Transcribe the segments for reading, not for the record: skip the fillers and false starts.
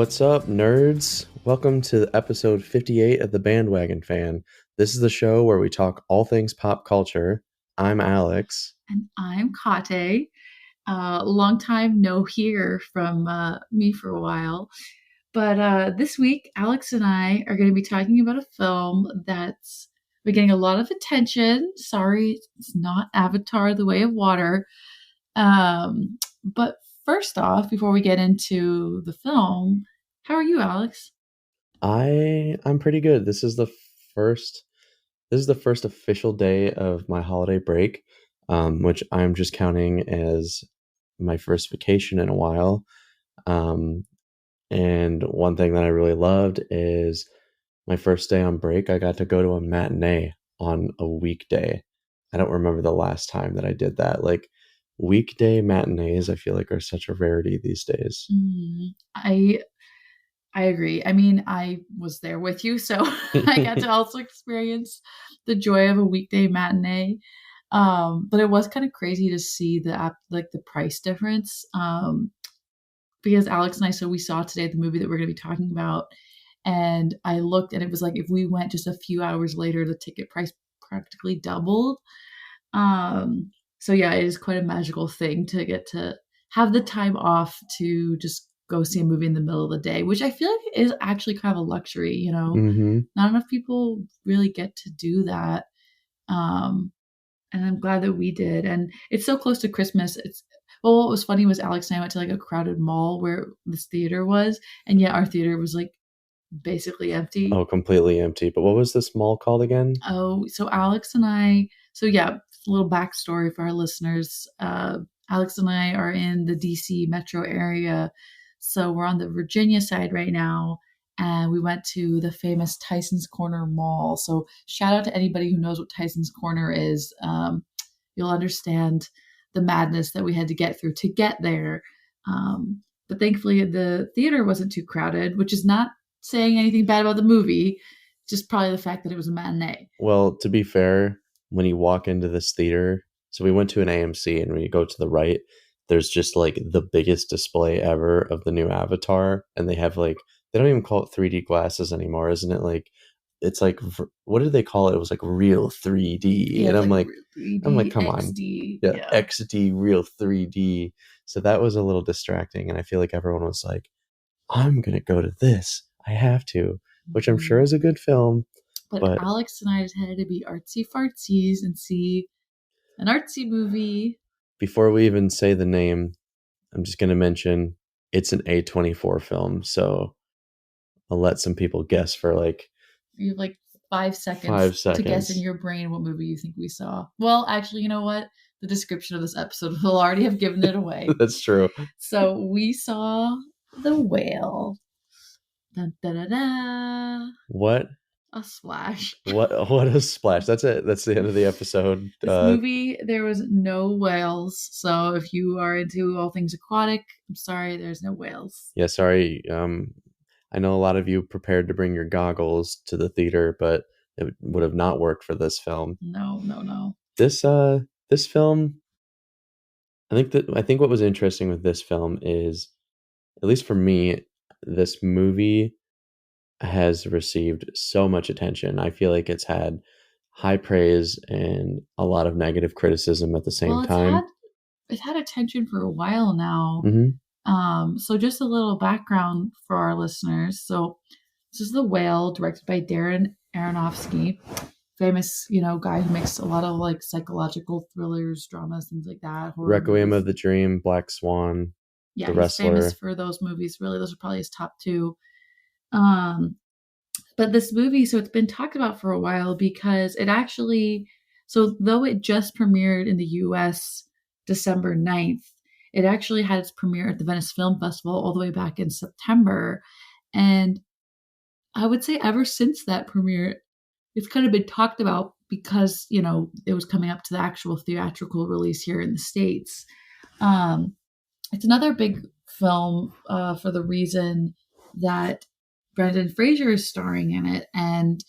What's up, nerds? Welcome to episode 58 of The Bandwagon Fan. This is the show where we talk all things pop culture. I'm Alex. And I'm Katé. Long time no hear from me for a while. But this week, Alex and I are going to be talking about a film that's been getting a lot of attention. Sorry, it's not Avatar: The Way of Water. But first off, before we get into the film, how are you, Alex? I'm pretty good. This is the first official day of my holiday break, which I'm just counting as my first vacation in a while. And one thing that I really loved is my first day on break, I got to go to a matinee on a weekday. I don't remember the last time that I did that. Like, weekday matinees, I feel like are such a rarity these days. I agree. I mean, I was there with you, so I got to also experience the joy of a weekday matinee. But it was kind of crazy to see the price difference. Because Alex and I, so we saw today the movie that we're going to be talking about, and I looked and it was like if we went just a few hours later, the ticket price practically doubled. So yeah, it is quite a magical thing to get to have the time off to just go see a movie in the middle of the day, which I feel like is actually kind of a luxury, Mm-hmm. Not enough people really get to do that. And I'm glad that we did. And it's so close to Christmas. What was funny was Alex and I went to like a crowded mall where this theater was, and yet our theater was like basically empty. Oh, completely empty. But what was this mall called again? Oh, so Alex and I, so yeah, a little backstory for our listeners. Alex and I are in the DC metro area. So we're on the Virginia side right now. And we went to the famous Tyson's Corner Mall. So shout out to anybody who knows what Tyson's Corner is. You'll understand the madness that we had to get through to get there. But thankfully, the theater wasn't too crowded, which is not saying anything bad about the movie, just probably the fact that it was a matinee. Well, to be fair, when you walk into this theater, so we went to an AMC, and when you go to the right, there's just like the biggest display ever of the new Avatar, and they have like they don't even call it 3D glasses anymore, isn't it? Like it's like what did they call it? It was like real 3D, Yeah, and it's I'm like, 3D, come XD. on, yeah, Yeah. XD real 3D. So that was a little distracting, and I feel like everyone was like, I'm gonna go to this. I have to, which I'm sure is a good film, But but Alex and I decided to be artsy fartsies and see an artsy movie. before we even say the name, I'm just gonna mention it's an A24 film, so I'll let some people guess for like You have like 5 seconds, 5 to guess in seconds. your brain what movie you think we saw. Well, actually, you know what? The description of this episode will already have given it away. That's true. So we saw The Whale. Dun, da, da, da. What A splash. what a splash. That's it. That's the end of the episode. This movie, there was no whales. So if you are into all things aquatic, I'm sorry, there's no whales. Yeah, sorry. I know a lot of you prepared to bring your goggles to the theater, but it would have not worked for this film. No. This film, I think what was interesting with this film is, at least for me, this movie has received so much attention. I feel like it's had high praise and a lot of negative criticism at the same Well, time. it's had attention for a while now. So just a little background for our listeners. So this is The Whale, directed by Darren Aronofsky, famous, guy who makes a lot of like psychological thrillers, dramas, things like that. Horror Requiem movies. of the Dream, Black Swan, Yeah, The he's Wrestler. famous for those movies. Really, those are probably his top two. But this movie, so it's been talked about for a while because it actually, so though it just premiered in the US December 9th, it actually had its premiere at the Venice Film Festival all the way back in September. And I would say ever since that premiere, it's kind of been talked about because, it was coming up to the actual theatrical release here in the States. It's another big film for the reason that Brendan Fraser is starring in it, and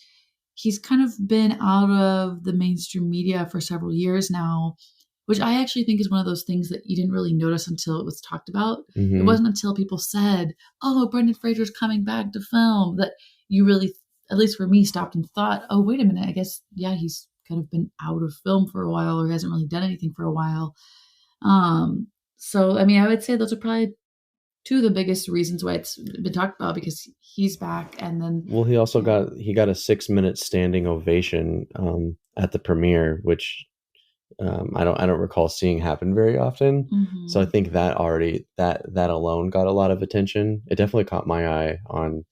he's kind of been out of the mainstream media for several years now. which I actually think is one of those things that you didn't really notice until it was talked about. It Hmm. wasn't until people said, "Oh, Brendan Fraser's coming back to film," that you really, at least for me, stopped and thought, "Oh, wait a minute. I guess, yeah, he's kind of been out of film for a while, or he hasn't really done anything for a while." Um, so, I mean, I would say those are probably two of the biggest reasons why it's been talked about, because he's back, and then Well, he also yeah. got a 6 minute standing ovation at the premiere, which I don't recall seeing happen very often. So I Hmm. think that already that alone got a lot of attention. It definitely caught my eye on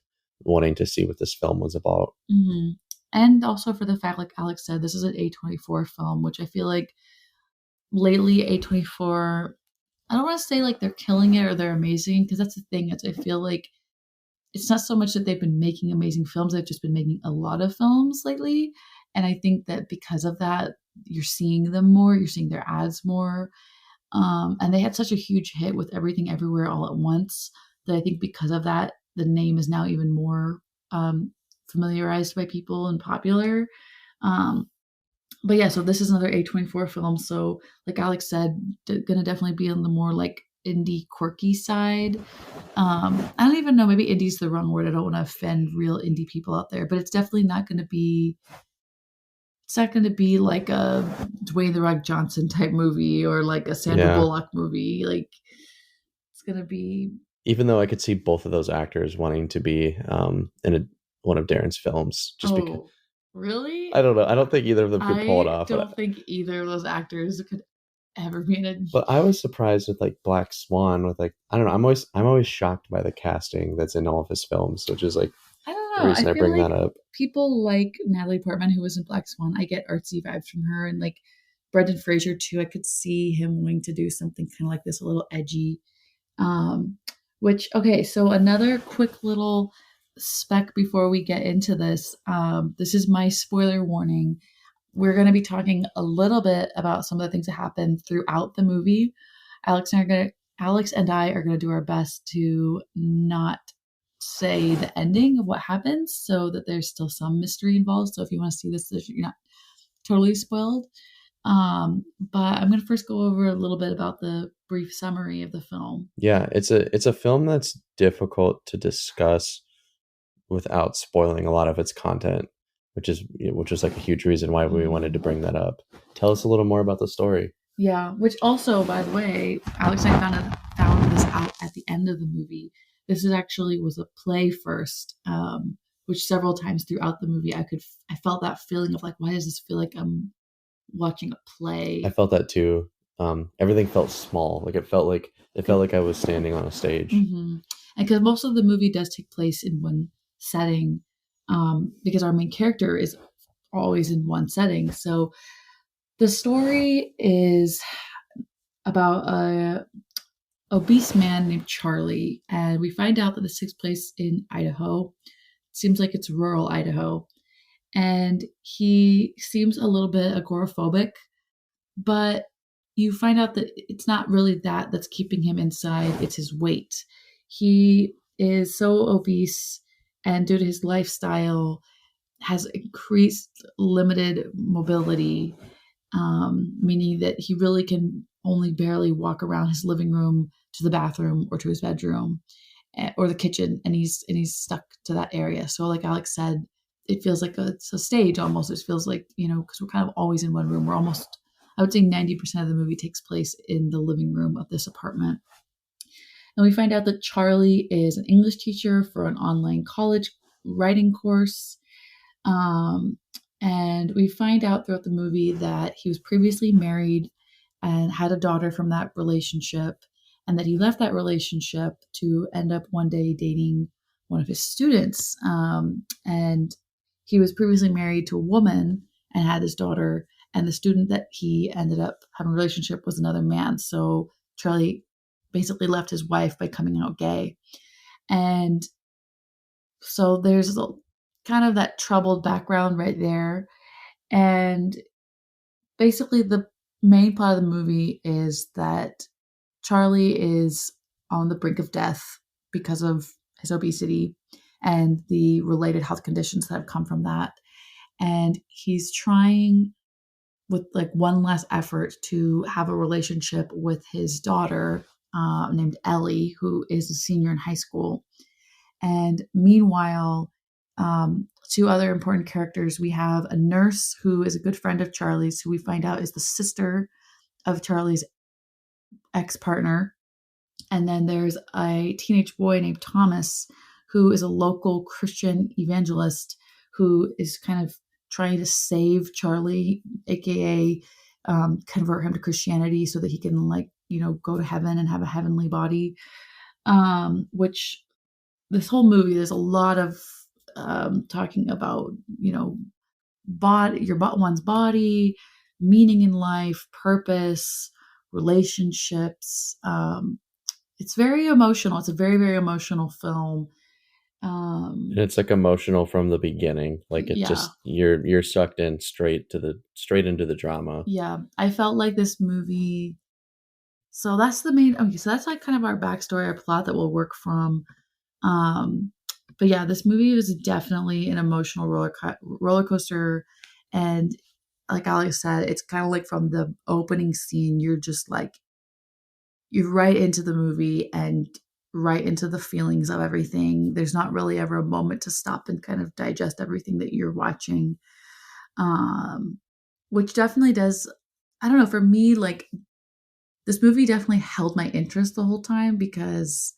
wanting to see what this film was about. Hmm. And also for the fact, like Alex said, this is an A24 film, which I feel like lately A24, I don't want to say like they're killing it or they're amazing, because that's the thing. It's, I feel like it's not so much that they've been making amazing films, they've just been making a lot of films lately. And I think that because of that, you're seeing them more, you're seeing their ads more. And they had such a huge hit with Everything Everywhere All at Once that I think because of that, the name is now even more um, familiarized by people and popular. Um, but yeah, so this is another A24 film. So, like Alex said, gonna definitely be on the more like indie quirky side. I don't even know, maybe indie's the wrong word. I don't want to offend real indie people out there, but it's definitely not going to be. It's not going to be like a Dwayne the Rock Johnson type movie or like a Sandra Yeah. Bullock movie. Like it's going to be. Even though I could see both of those actors wanting to be in one of Darren's films, just because Oh, really? I don't know. I don't think either of them could pull it I off, don't think either of those actors could ever be in a. but I was surprised with like Black Swan with like I don't know. I'm always shocked by the casting that's in all of his films, which is like I don't the know. I reason I feel bring like that up. people like Natalie Portman, who was in Black Swan. I get artsy vibes from her, and like Brendan Fraser too. I could see him wanting to do something kind of like this, a little edgy. Um, which okay, so another quick little spec before we get into this. This is my spoiler warning. We're going to be talking a little bit about some of the things that happen throughout the movie. Alex and I are going to Alex and I are going to do our best to not say the ending of what happens, so that there's still some mystery involved. So if you want to see this, you're not totally spoiled. But I'm going to first go over a little bit about the brief summary of the film. Yeah, it's a film that's difficult to discuss without spoiling a lot of its content, which is like a huge reason why we wanted to Mhm. bring that up. Tell us a little more about the story. Yeah, which also, by the way, Alex and I found this out at the end of the movie. This is actually was a play first, which several times throughout the movie I felt that feeling of like, why does this feel like I'm watching a I play? felt that too. Everything felt small. Like it felt like I was standing on a stage. Mm-hmm. And because most of the movie does take place in one setting, because our main character is always in one setting. So the story is about a obese man named Charlie, and we find out that this takes place in Idaho. It seems like it's rural Idaho, and he seems a little bit agoraphobic, but you find out that it's not really that that's keeping him inside, it's his weight. He is so obese, and due to his lifestyle has increased limited mobility, meaning that he really can only barely walk around his living room to the bathroom or to his bedroom, or the kitchen, and he's stuck to that area. So like Alex said, it feels like it's a stage almost. It feels like, because we're kind of always in one room. We're almost, I would say 90% of the movie takes place in the living room of this apartment. And we find out that Charlie is an English teacher for an online college writing course. Um, and we find out throughout the movie that he was previously married and had a daughter from that relationship, and that he left that relationship to end up one day dating one of his students. And he was previously married to a woman and had his daughter, and the student that he ended up having a relationship was another man. So Charlie basically left his wife by coming out gay. And so there's kind of that troubled background right there. And basically, the main part of the movie is that Charlie is on the brink of death because of his obesity and the related health conditions that have come from that. And he's trying with like one last effort to have a relationship with his daughter named Ellie, who is a senior in high school. And meanwhile, two other important characters. We have a nurse who is a good friend of Charlie's, who we find out is the sister of Charlie's ex partner. And then there's a teenage boy named Thomas, who is a local Christian evangelist who is kind of trying to save Charlie, aka convert him to Christianity so that he can, like, go to heaven and have a heavenly body. Which this whole movie, there's a lot of talking about, one's body, meaning in life, purpose, relationships. It's very emotional. It's a very, very emotional film. And it's like emotional from the beginning. Like it Yeah, just you're sucked in straight into the drama. yeah. I felt like this movie. So that's the main. Okay, so that's like kind of our backstory, our plot that we'll work from. Um, but yeah, this movie is definitely an emotional roller coaster, and like Alex said, it's kind of like from the opening scene, you're just like you're right into the movie and right into the feelings of everything. There's not really ever a moment to stop and kind of digest everything that you're watching. Um, which definitely does, I don't know, for me, like this movie definitely held my interest the whole time because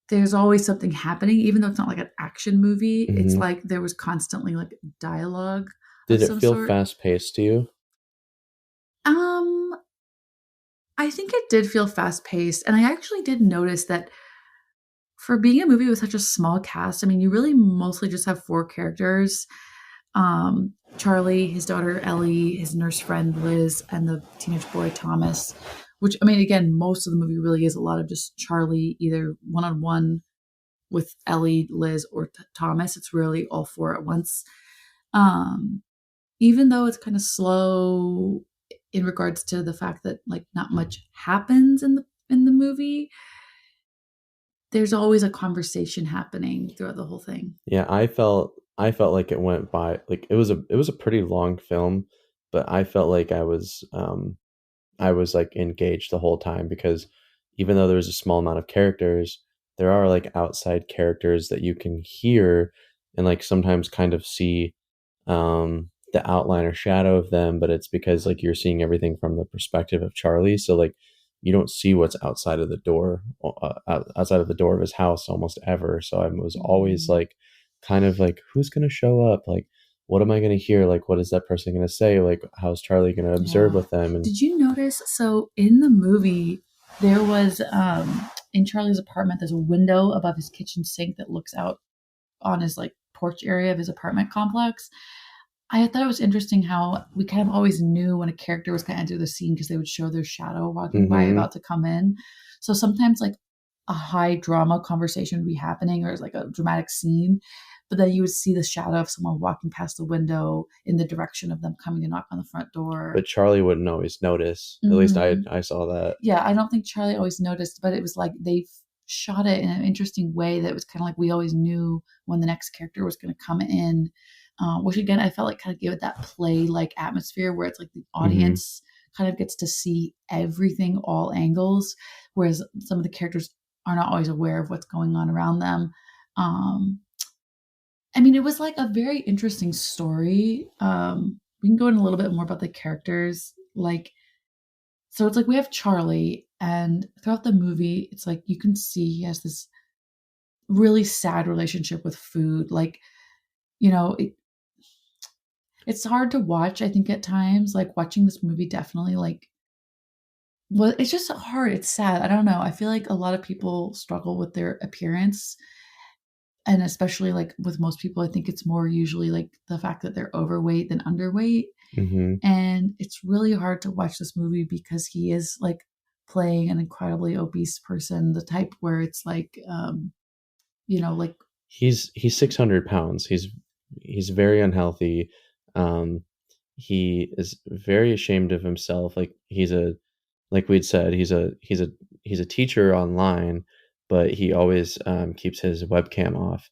there's always something happening, even though it's not like an action movie. It's Hmm. like there was constantly like dialogue of Did it some feel sort. fast paced to you? Um, I think it did feel fast paced, and I actually did notice that for being a movie with such a small cast, I mean, you really mostly just have four characters. Charlie, his daughter Ellie, his nurse friend Liz, and the teenage boy Thomas. Which, I mean, again, most of the movie really is a lot of just Charlie, either one on one with Ellie, Liz, or Thomas. It's really all four at once. Um, Even though it's kind of slow in regards to the fact that like not much happens in the movie, there's always a conversation happening throughout the whole thing. Yeah, I felt like it went by like it was a pretty long film, but I felt like I was like engaged the whole time because even though there's a small amount of characters, there are like outside characters that you can hear and like sometimes kind of see the outline or shadow of them, but it's because like you're seeing everything from the perspective of Charlie. So like you don't see what's outside of the door, outside of the door of his house almost ever. So I was always Mm. like, kind of like, who's gonna show up? Like, what am I gonna hear? Like, what is that person gonna say? Like, how's Charlie gonna observe Yeah. with them? And Did you notice? So in the movie, there was in Charlie's apartment. There's a window above his kitchen sink that looks out on his like porch area of his apartment complex. I thought it was interesting how we kind of always knew when a character was going to enter the scene because they would show their shadow walking by mm-hmm, about to come in. So sometimes like a high drama conversation would be happening or it's like a dramatic scene, but then you would see the shadow of someone walking past the window in the direction of them coming to knock on the front door. but Charlie wouldn't always notice. At least I Hmm. I saw that. Yeah, I don't think Charlie always noticed, but it was like they shot it in an interesting way that was kind of like we always knew when the next character was going to come in, which again I felt like kind of gave it that play like atmosphere where it's like the Hmm. audience kind of gets to see everything, all angles, whereas some of the characters are not always aware of what's going on around them. Um, I mean, it was like a very interesting story. We can go in a little bit more about the characters, like so it's like we have Charlie, and throughout the movie, it's like you can see he has this really sad relationship with food. Like, you know, it's hard to watch, I think, at times. Like, watching this movie definitely, like, well, it's just hard. It's sad. I don't know. I feel like a lot of people struggle with their appearance. And especially, like, with most people, I think it's more usually like the fact that they're overweight than underweight. Hmm. And it's really hard to watch this movie because he is like playing an incredibly obese person, the type where it's like like He's 600 pounds. He's very unhealthy. Um, he is very ashamed of himself. Like like we'd said, he's a teacher online, but he always keeps his webcam off.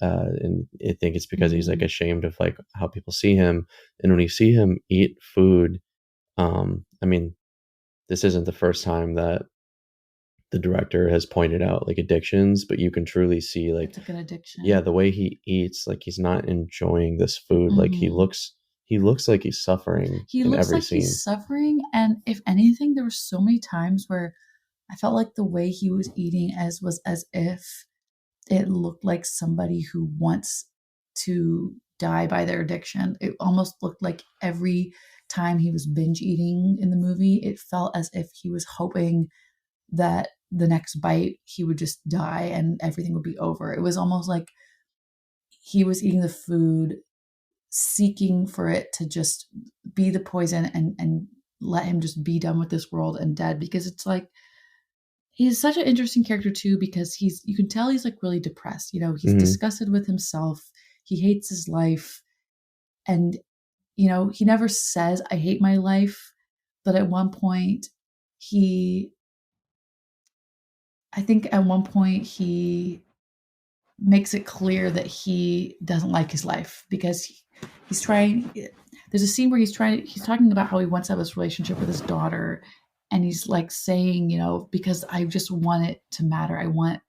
and I think it's because he's like Mm. ashamed of like how people see him. And when you see him eat food, I mean, this isn't the first time that the director has pointed out like addictions, but you can truly see like, It's like an yeah, addiction. the way he eats, like he's not enjoying this food. Like Mhm. he looks like he's suffering He in looks every like he's scene. suffering, and if anything, there were so many times where I felt like the way he was eating as if it looked like somebody who wants to die by their addiction. It almost looked like every time he was binge eating in the movie, it felt as if he was hoping that the next bite he would just die and everything would be over. It was almost like he was eating the food seeking for it to just be the poison and let him just be done with this world and dead, because it's like he's such an interesting character too, because he's you can tell he's like really depressed. He's Hmm. disgusted with himself. He hates his life, and he never says I hate my life, but at one point he I think at one point he makes it clear that he doesn't like his life because he's trying. There's a scene where he's talking about how he wants to have this relationship with his daughter, and he's like saying, because I just want it to matter. I want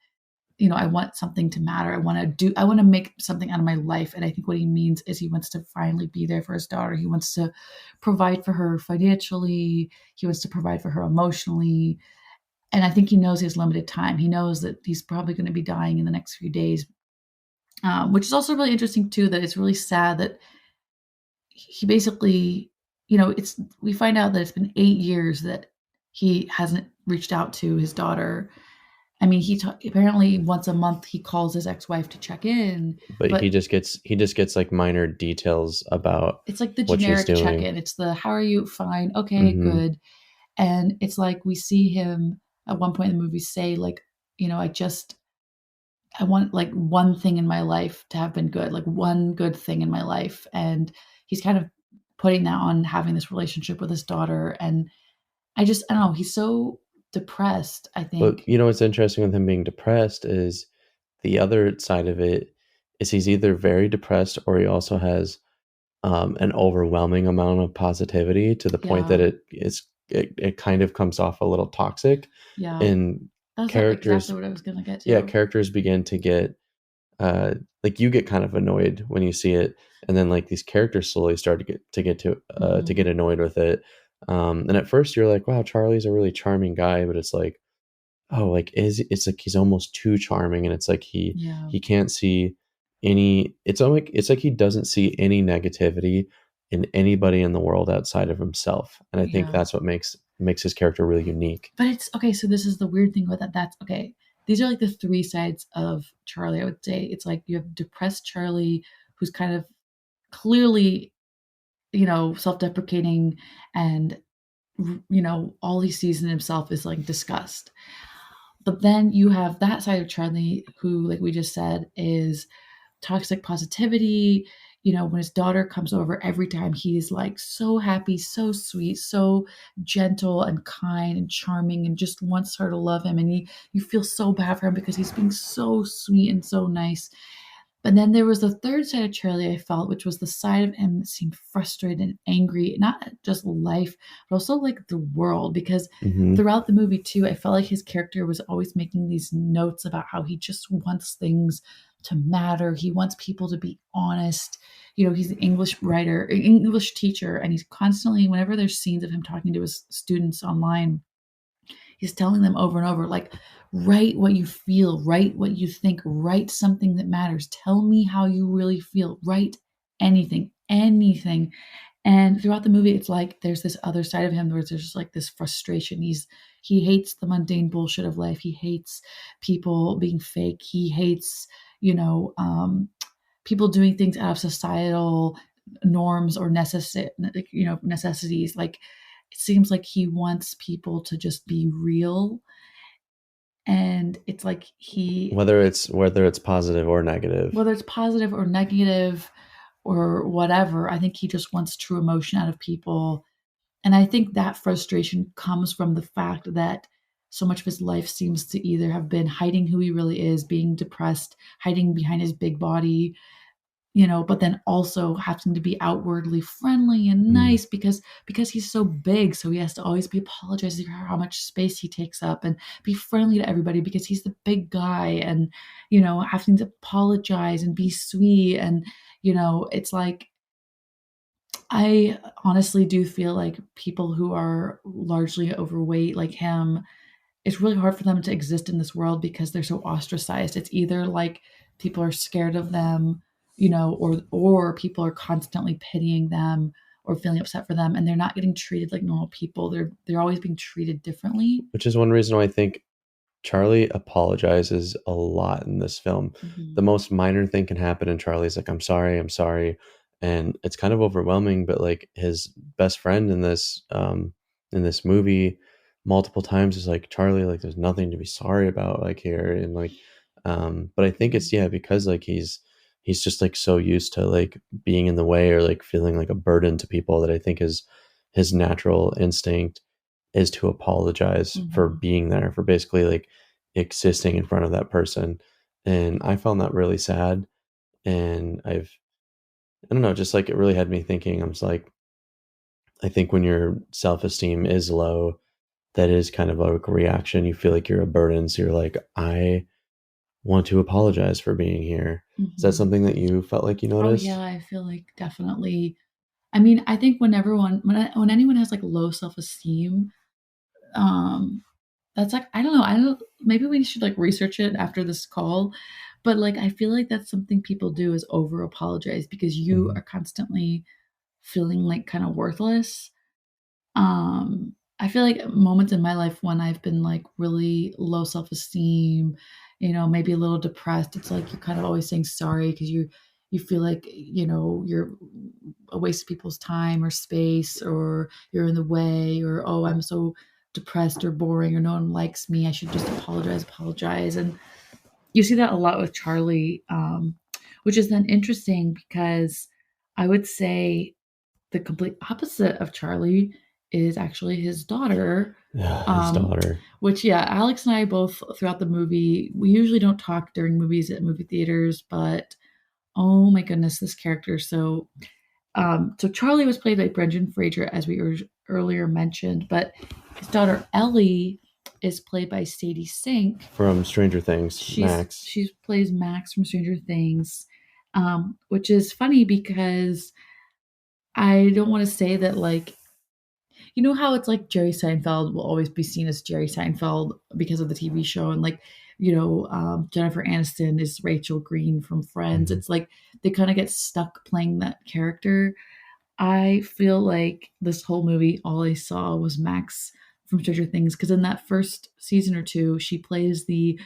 something to matter. I want to make something out of my life. And I think what he means is he wants to finally be there for his daughter. He wants to provide for her financially. He wants to provide for her emotionally. And I think he knows he has limited time. He knows that he's probably going to be dying in the next few days, which is also really interesting too. That it's really sad that he basically, it's we find out that it's been 8 years that he hasn't reached out to his daughter. I mean, apparently once a month he calls his ex-wife to check in, But but he just gets like minor details about it's like the what she's generic doing. check-in. It's the how are you? Fine, okay, Hmm. good. And it's like we see him at one point in the movie say like, I want like one thing in my life to have been good, like one good thing in my life. And he's kind of putting that on having this relationship with his daughter. And I don't know, he's so depressed, I But think. you know what's interesting with him being depressed is the other side of it is he's either very depressed or he also has an overwhelming amount of positivity to the point that Yeah. it kind of comes off a little toxic, Yeah. and That's exactly characters what I was going to get yeah, to. characters begin to get uh like you get kind of annoyed when you see it, and then like these characters slowly start to get Hmm. annoyed with it. And at first you're like, wow, Charlie's a really charming guy, but it's like, oh, like is it's like he's almost too charming, and it's like Yeah. he can't see any. It's like he doesn't see any negativity in anybody in the world outside of himself, and I think Yeah. that's what makes his character really unique. But it's okay. So this is the weird thing about that. That's okay. These are like the three sides of Charlie, I would say. It's like you have depressed Charlie, who's kind of clearly, self deprecating, and, all he sees in himself is like disgust. But then you have that side of Charlie, who, like we just said, is toxic positivity. When his daughter comes over, every time he's like so happy, so sweet, so gentle and kind and charming, and just wants her to love him. And you feel so bad for him because he's being so sweet and so nice. But then there was the third side of Charlie I felt, which was the side of him that seemed frustrated and angry, not at just life, but also like the world. Because Hmm. throughout the movie, too, I felt like his character was always making these notes about how he just wants things to matter. He wants people to be honest. He's an English writer, an English teacher, and he's constantly, whenever there's scenes of him talking to his students online, he's telling them over and over, like, write what you feel, write what you think, write something that matters. Tell me how you really feel. Write anything, anything. And throughout the movie, it's like there's this other side of him where there's just like this frustration. He hates the mundane bullshit of life. He hates people being fake. He hates, you know, um, people doing things out of societal norms or necessities. Like it seems like he wants people to just be real, and it's like Whether it's positive or negative. whether it's positive or negative or whatever, I think he just wants true emotion out of people. And I think that frustration comes from the fact that so much of his life seems to either have been hiding who he really is, being depressed, hiding behind his big body, but then also having to be outwardly friendly and Mm. nice because he's so big, so he has to always be apologizing for how much space he takes up and be friendly to everybody because he's the big guy, and having to apologize and be sweet, and it's like I honestly do feel like people who are largely overweight like him, it's really hard for them to exist in this world because they're so ostracized. It's either like people are scared of them, or people are constantly pitying them or feeling upset for them, and they're not getting treated like normal people. They're always being treated differently. Which is one reason why I think Charlie apologizes a lot in this film. The Mhm. most minor thing can happen, and Charlie's like, I'm sorry. And it's kind of overwhelming, but like his best friend in this movie multiple times is like, Charlie, like there's nothing to be sorry about like here. And like but I think it's Mhm. yeah, because like he's just like so used to like being in the way or like feeling like a burden to people that I think is his natural instinct is to apologize for Mhm. being there, for basically like existing in front of that person. And I found that really sad. And I don't know, just like it really had me thinking. I'm just like, I think when your self esteem is low, that is kind of a reaction. You feel like you're a burden. So you're like, I want to apologize for being here. Is that Mhm. something that you felt like you Oh yeah, noticed? I feel like definitely. I mean, I think when everyone when anyone has like low self-esteem, um that's like I don't maybe we should like research it after this call, but like I feel like that's something people do is over apologize because you Mhm. are constantly feeling like kind of worthless. I feel like moments in my life when I've been like really low self-esteem, maybe a little depressed, it's like you're kind of always saying sorry because you feel like, you're a waste of people's time or space, or you're in the way, or oh, I'm so depressed or boring, or no one likes me. I should just apologize. And you see that a lot with Charlie, which is then interesting because I would say the complete opposite of Charlie is actually his daughter. His Um, daughter. which yeah, Alex and I both throughout the movie, we usually don't talk during movies at movie theaters, but oh my goodness, this character. So Charlie was played by Brendan Fraser, as we earlier mentioned, but his daughter Ellie is played by Sadie Sink. From Stranger Things, She's Max. she plays Max from Stranger Things, which is funny because I don't want to say that like how it's like Jerry Seinfeld will always be seen as Jerry Seinfeld because of the TV show, and like Jennifer Aniston is Rachel Green from Friends. Mhm. It's like they kind of get stuck playing that character. I feel like this whole movie, all I saw was Max from Stranger Things, because in that first season or two, she plays the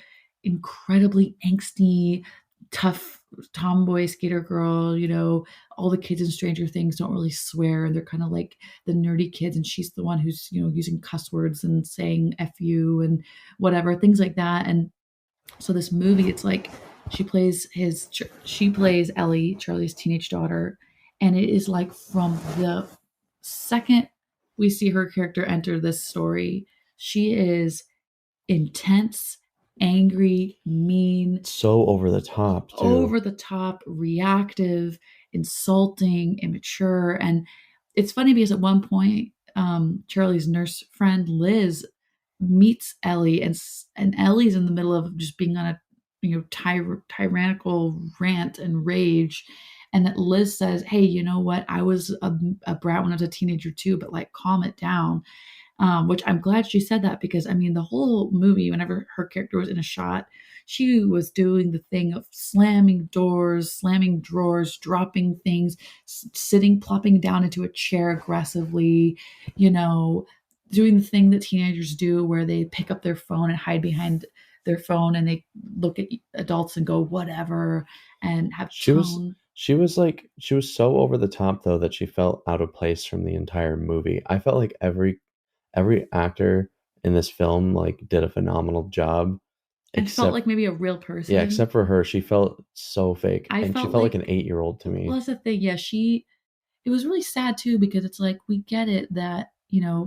incredibly angsty, tough tomboy skater girl. All the kids in Stranger Things don't really swear, and they're kind of like the nerdy kids, and she's the one who's using cuss words and saying "f you" and whatever things like that. And so this movie, it's like she plays Ellie, Charlie's teenage daughter, and it is like from the second we see her character enter this story, she is intense, angry, mean, So over the top too. over the top, reactive, insulting, immature. And it's funny because at one point, Charlie's nurse friend Liz meets Ellie, and Ellie's in the middle of just being on a tyrannical rant and rage, and that Liz says, "Hey, you know what? I was a brat when I was a teenager too, but like calm it down." Which I'm glad she said that because I mean, the whole movie, whenever her character was in a shot, she was doing the thing of slamming doors, slamming drawers, dropping things, sitting, plopping down into a chair aggressively, you know, doing the thing that teenagers do where they pick up their phone and hide behind their phone and they look at adults and go, whatever, and have She was tone. she was so over the top though that she felt out of place from the entire movie. I felt like every actor in this film like did a phenomenal job And felt except like maybe a real yeah, person. except for her. She felt so fake I and she felt felt like an like, 8-year-old to well, me. that's the thing. Yeah, it was really sad too because it's like we get it that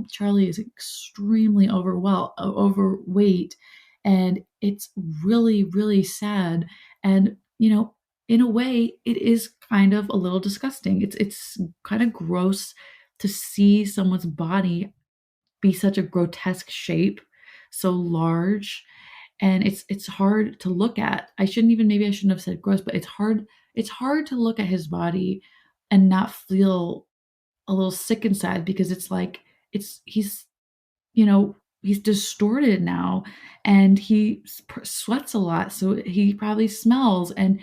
Charlie is extremely overweight, and it's really, really sad. And, in a way, it is kind of a little disgusting. It's kind of gross to see someone's body be such a grotesque shape, so large, and it's hard to look at. I shouldn't have said gross, but it's hard to look at his body and not feel a little sick inside, because it's like you know, he's distorted now, and he sweats a lot, so he probably smells. And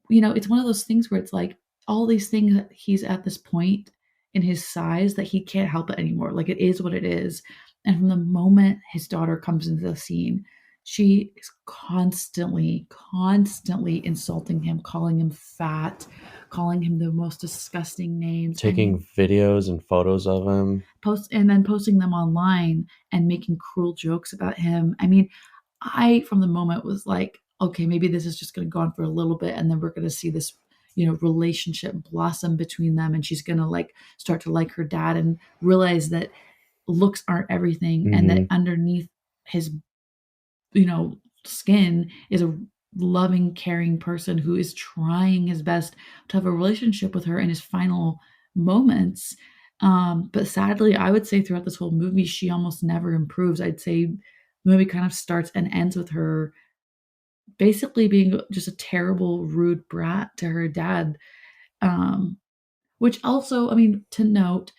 it's one of those things where it's like all these things that he's at this point in his size that he can't help it anymore. Like, it is what it is. And from the moment his daughter comes into the scene, she is constantly, constantly insulting him, calling him fat, calling him the most disgusting names. I Taking mean, videos and photos of him. and then posting them online and making cruel jokes about him. I mean, I from the moment was like, okay, maybe this is just going to go on for a little bit, and then we're going to see this, relationship blossom between them, and she's going to like start to like her dad and realize that looks aren't everything, and that Mhm. underneath his, skin is a loving, caring person who is trying his best to have a relationship with her in his final moments. But sadly, I would say throughout this whole movie, she almost never improves. I'd say the movie kind of starts and ends with her basically being just a terrible, rude brat to her dad. Um, which also, I mean, to note,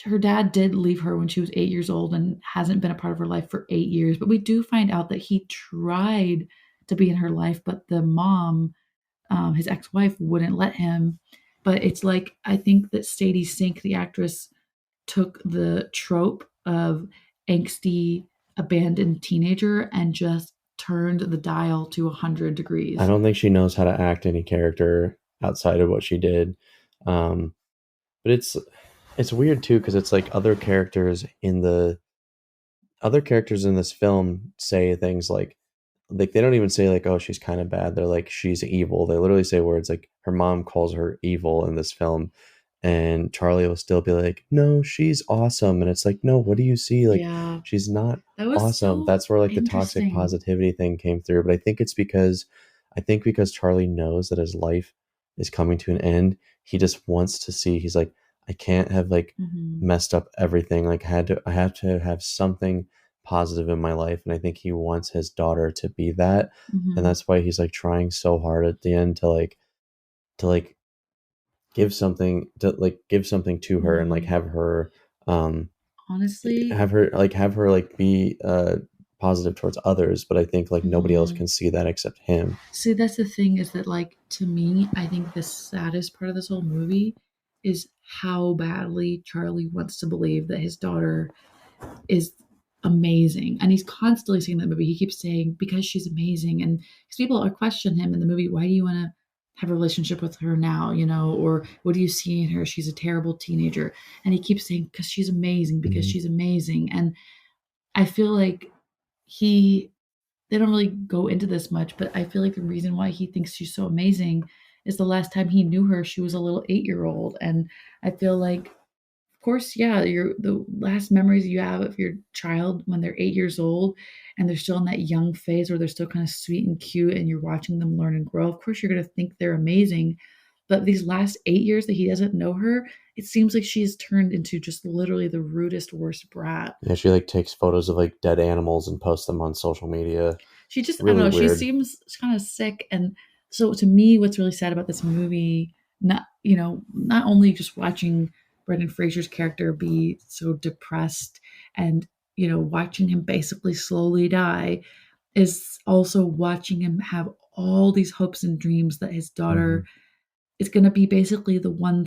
her dad did leave her when she was 8 years old and hasn't been a part of her life for 8 years. But we do find out that he tried to be in her life, but the mom, his ex-wife, wouldn't let him. But it's like, I think that Sadie Sink, the actress, took the trope of angsty, abandoned teenager and just turned the dial to 100 I degrees. don't think she knows how to act any character outside of what she did. Um, but it's weird too because it's like other characters in this film say things like they don't even say like, oh, she's kind of bad. They're like, she's evil. They literally say words like her mom calls her evil in this film, and Charlie will still be like, no, she's awesome. And it's like, no, what do you see? Like, Yeah, she's not that was awesome. so That's where like the toxic interesting. positivity thing came through. But I think because Charlie knows that his life is coming to an end, he just wants to see. He's like, I can't have like Hmm. messed up everything. Like, I have to have something positive in my life, and I think he wants his daughter to be that, and Hmm. that's why he's like trying so hard at the end to like give something to her and like Hmm. um Honestly, have her be positive towards others, but I think like nobody else hmm, can see that except him. see, that's the thing, is that, like, to me, I think the saddest part of this whole movie is how badly Charlie wants to believe that his daughter is amazing. And he's constantly saying that in the movie. He keeps saying, because she's amazing. And because people are questioning him in the movie, why do you want to have a relationship with her now? Or what do you see in her? She's a terrible teenager. And he keeps saying, because she's amazing, because Mhm. she's amazing. And I feel like he they don't really go into this much, but I feel like the reason why he thinks she's so amazing is the last time he knew her, she was a little 8-year-old. And I feel like, of course, yeah, the last memories you have of your child when they're 8 years old and they're still in that young phase where they're still kind of sweet and cute and you're watching them learn and grow. Of course, you're going to think they're amazing. But these last 8 years that he doesn't know her, it seems like she's turned into just literally the rudest, worst brat. Yeah, she like takes photos of like dead animals and posts them on social media. She It's just, I don't really know, she weird. seems kind of sick. And so to me, what's really sad about this movie, not only just watching Brendan Fraser's character be so depressed and, watching him basically slowly die, is also watching him have all these hopes and dreams that his Hmm. daughter is going to be basically the one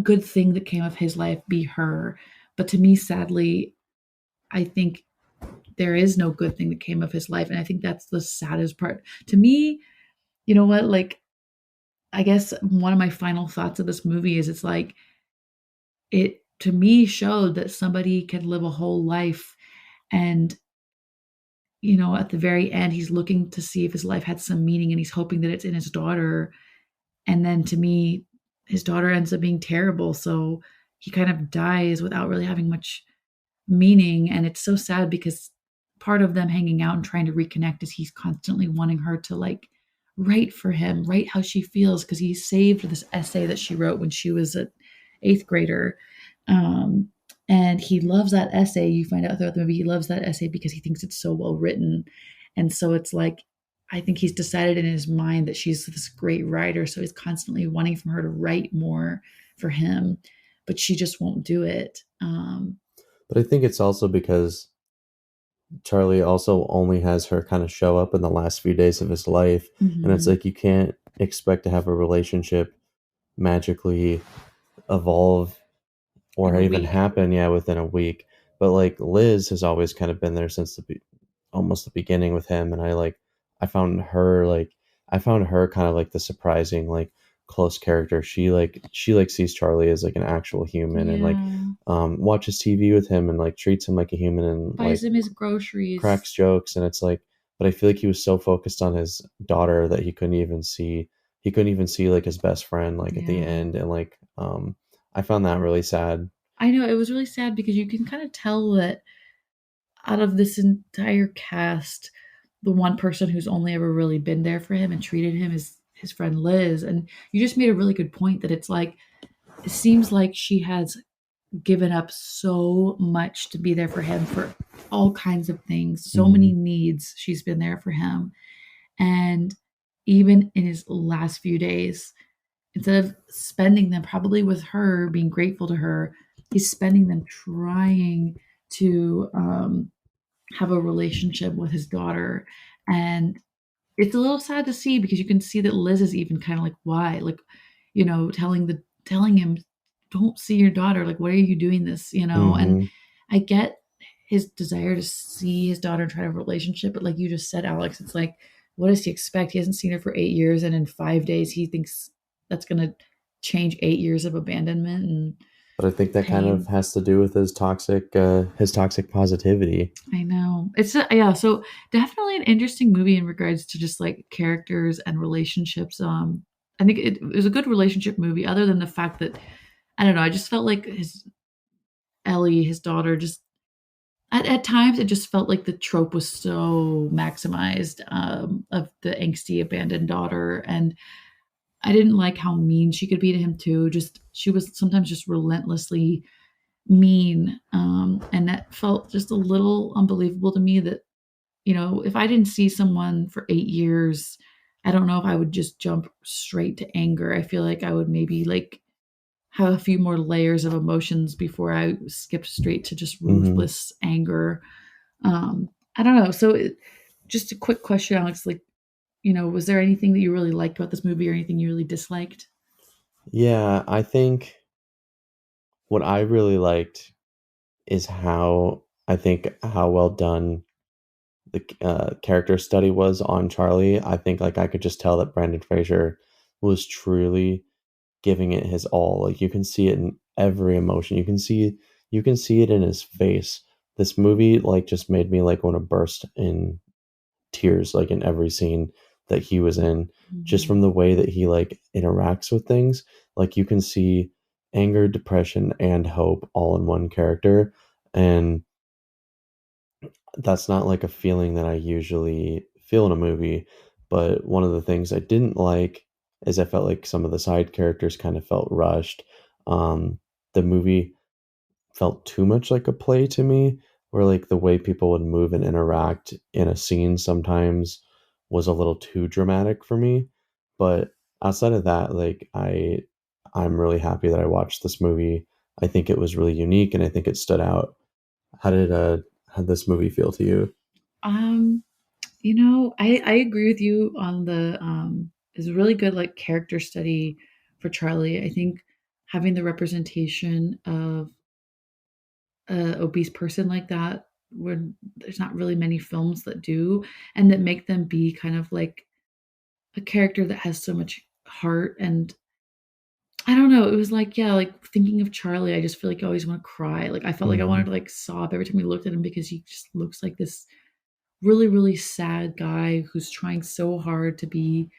good thing that came of his life, be her. But to me, sadly, I think there is no good thing that came of his life. And I think that's the saddest part. To me, you know what? Like, I guess one of my final thoughts of this movie is, it's like, it to me showed that somebody can live a whole life, and, at the very end, he's looking to see if his life had some meaning, and he's hoping that it's in his daughter. And then to me, his daughter ends up being terrible. So, he kind of dies without really having much meaning. And it's so sad because part of them hanging out and trying to reconnect is he's constantly wanting her to like write for him, write how she feels, because he saved this essay that she wrote when she was an eighth grader. Um, and he loves that essay. You find out throughout the movie he loves that essay because he thinks it's so well written. And so it's like, I think he's decided in his mind that she's this great writer. So he's constantly wanting from her to write more for him, but she just won't do it. But I think it's also because Charlie also only has her kind of show up in the last few days of his life. And it's Mhm. like you can't expect to have a relationship magically evolve In or a even week. happen, yeah, within a week. But like Liz has always kind of been there since almost the beginning with him, and I found her I found her kind of like the surprising like close character. She sees Charlie as like an actual human and like Yeah. watches TV with him and like treats him like a human and Buys like him his groceries. cracks jokes, and it's like, but I feel like he was so focused on his daughter that he couldn't even see like his best friend like at the Yeah. end, and like I found that really sad. I know it was really sad because you can kind of tell that out of this entire cast, the one person who's only ever really been there for him and treated him is his friend Liz. And you just made a really good point that it's like, it seems like she has given up so much to be there for him for all kinds of things, so many Hmm. needs. She's been there for him. And even in his last few days, instead of spending them probably with her, being grateful to her, he's spending them trying to have a relationship with his daughter. And it's a little sad to see because you can see that Liz is even kind of like, why? Like, telling him, don't see your daughter. Like, why are you doing this? And Hmm. I get his desire to see his daughter and try to have a relationship, but like you just said, Alex, it's like, what does he expect? He hasn't seen her for 8 years, and in 5 days, he thinks that's gonna change 8 years of abandonment and But I think that kind of pain. has to do with his toxic positivity. I know. Yeah, so definitely an interesting movie in regards to just like characters and relationships. I think it was a good relationship movie, other than the fact that I don't know, I just felt like his Ellie, his daughter, just at times it just felt like the trope was so maximized of the angsty abandoned daughter. And I didn't like how mean she could be to him too. Just she was sometimes just relentlessly mean. And that felt just a little unbelievable to me that if I didn't see someone for 8 years, I don't know if I would just jump straight to anger. I feel like I would maybe like have a few more layers of emotions before I skipped straight to just Hmm. ruthless anger. I don't know. So, just a quick question, Alex. Like, was there anything that you really liked about this movie, or anything you really disliked? Yeah, I think what I really liked is how well done the character study was on Charlie. I think like I could just tell that Brandon Fraser was truly giving it his all. Like you can see it in every emotion. You can see it in his face. This movie like just made me like want to burst in tears like in every scene that he was in, just Mhm. from the way that he like interacts with things. Like you can see anger, depression, and hope all in one character, and that's not like a feeling that I usually feel in a movie. But one of the things I didn't like is I felt like some of the side characters kind of felt rushed. The movie felt too much like a play to me, where like the way people would move and interact in a scene sometimes was a little too dramatic for me. But outside of that, I'm really happy that I watched this movie. I think it was really unique and I think it stood out. How did how did this movie feel to you? Um, I agree with you on the is a really good like character study for Charlie. I think having the representation of a obese person like that, when there's not really many films that do, and that make them be kind of like a character that has so much heart. And I don't know, it was like, yeah, like thinking of Charlie, I just feel like I always want to cry. Like I felt like I wanted Hmm. to like sob every time we looked at him because he just looks like this really, really sad guy who's trying so hard to be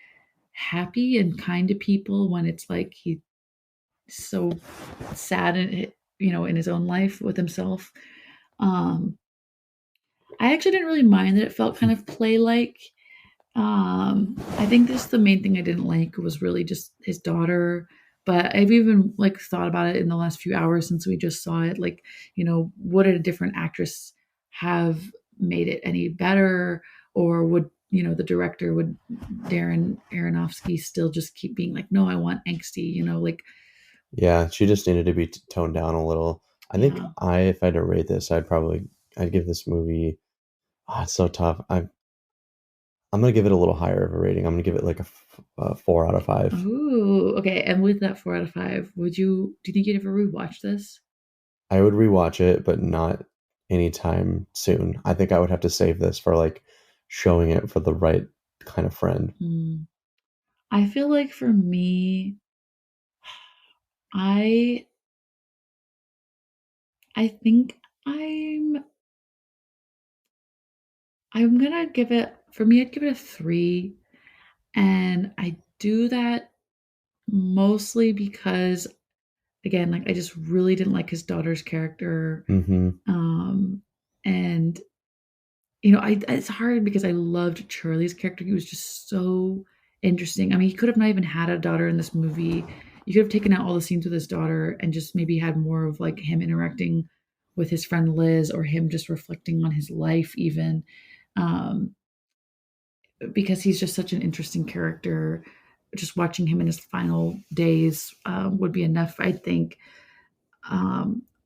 happy and kind to people when it's like he so sad in in his own life with himself. Um, I actually didn't really mind that it felt kind of play like. I think this the main thing I didn't like was really just his daughter. But I've even like thought about it in the last few hours since we just saw it. Like, would a different actress have made it any better, or would the director would Darren Aronofsky still just keep being like, no, I want angsty, like Yeah, she just needed to be toned down a little. I think yeah. if I had to rate this, I'd give this movie. Oh, it's so tough. I'm gonna give it a little higher of a rating. I'm gonna give it like a 4 out of 5. Oh, okay. And with that 4 out of 5, do you think you'd ever rewatch this? I would rewatch it, but not anytime soon. I think I would have to save this for like showing it for the right kind of friend. Hmm. I feel like for me, I I think I'm gonna give it for me, I'd give it a 3. And I do that mostly because again, like I just really didn't like his daughter's character. Hmm. And it's hard because I loved Charlie's character. He was just so interesting. I mean, he could have not even had a daughter in this movie. You could have taken out all the scenes with his daughter and just maybe had more of like him interacting with his friend Liz, or him just reflecting on his life even. Um, because he's just such an interesting character. Just watching him in his final days would be enough, I think.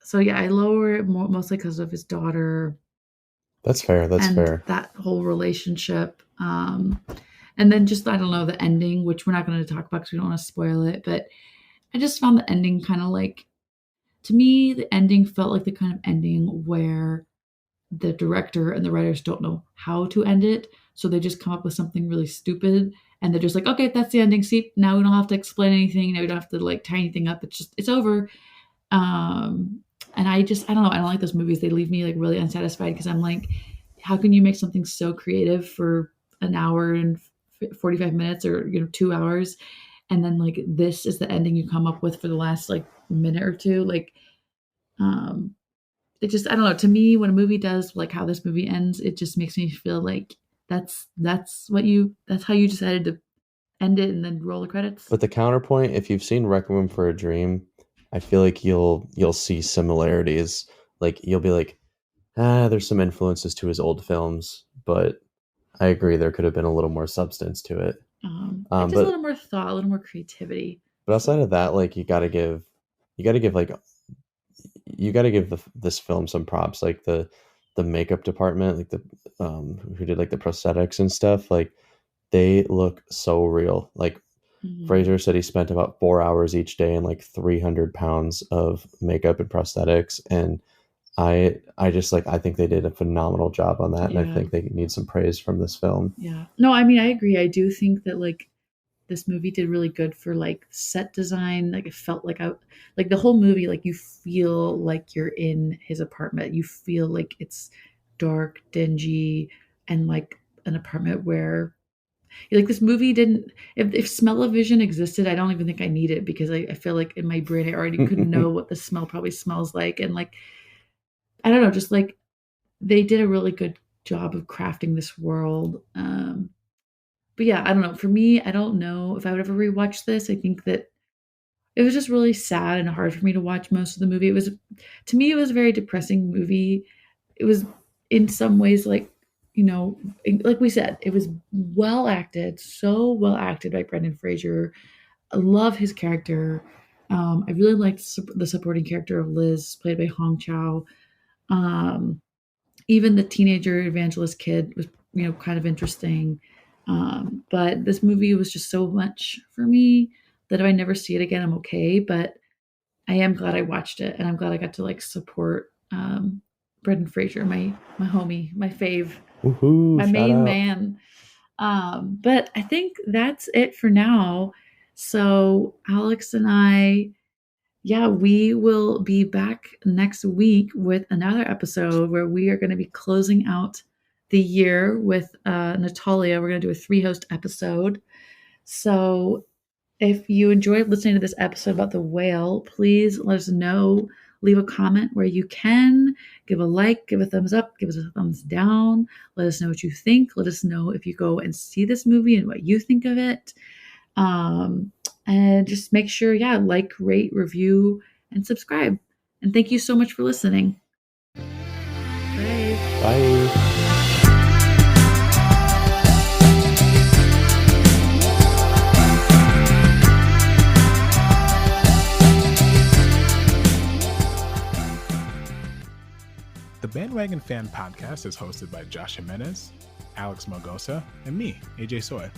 So yeah, I lower it mostly because of his daughter That's fair. That's and fair. that whole relationship. And then just I don't know the ending, which we're not going to talk about because we don't want to spoil it. But I just found the ending kind of like, to me, the ending felt like the kind of ending where the director and the writers don't know how to end it, so they just come up with something really stupid, and they're just like, okay, that's the ending. See, now we don't have to explain anything. Now we don't have to like tie anything up. It's over. Um, and I don't know. I don't like those movies. They leave me like really unsatisfied because I'm like, how can you make something so creative for an hour and 45 minutes, or 2 hours, and then like this is the ending you come up with for the last like minute or two, like um it just I don't know. To me, when a movie does like how this movie ends, it just makes me feel like that's how you decided to end it and then roll the credits. But the counterpoint, if you've seen Requiem for a Dream, I feel like you'll see similarities. Like you'll be like, there's some influences to his old films, but I agree there could have been a little more substance to it. Like just a But little more thought, a little more creativity. outside of that, like you gotta give like you got to give this film some props, like the makeup department, like the who did like the prosthetics and stuff. Like they look so real. Like Mhm. Fraser said, he spent about 4 hours each day and like 300 pounds of makeup and prosthetics, and I just like I think they did a phenomenal job on that, and I Yeah, think they need some praise from this film. yeah. No, I mean I agree. I do think that like this movie did really good for like set design. Like it felt like I like the whole movie, like you feel like you're in his apartment. You feel like it's dark, dingy, and like an apartment where like this movie didn't if smell-o-vision existed, I don't even think I need it because I feel like in my brain I already could know what the smell probably smells like. And like I don't know, just like they did a really good job of crafting this world. But yeah, I don't know. For me, I don't know if I would ever rewatch this. I think that it was just really sad and hard for me to watch most of the movie. It was to me, it was a very depressing movie. It was in some ways like we said, it was well acted, so well acted by Brendan Fraser. I love his character. I really liked the supporting character of Liz, played by Hong Chow. Um, Even the teenager evangelist kid was kind of interesting. But this movie was just so much for me that if I never see it again, I'm okay. But I am glad I watched it, and I'm glad I got to like support Brendan Fraser, my homie, my fave, Woohoo! my Shout main out. man. But I think that's it for now. So Alex and I, yeah, we will be back next week with another episode where we are going to be closing out the year with Natalia. We're going to do a 3 host episode. So If you enjoyed listening to this episode about the whale, please let us know. Leave a comment where you can. Give a like, give a thumbs up, give us a thumbs down. Let us know what you think. Let us know if you go and see this movie and what you think of it. And just make sure, like, rate, review, and subscribe. And thank you so much for listening. Bye. Bye. The Bandwagon Fan Podcast is hosted by Josh Jimenez, Alex Melgosa, and me, AJ Soy.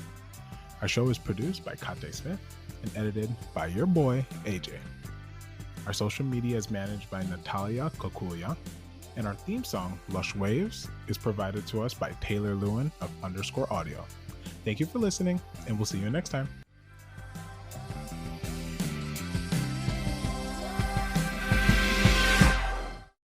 Our show is produced by Katé Smith and edited by your boy, AJ. Our social media is managed by Natalia Kokulia, and our theme song, Lush Waves, is provided to us by Taylor Lewin of _audio. Thank you for listening, and we'll see you next time.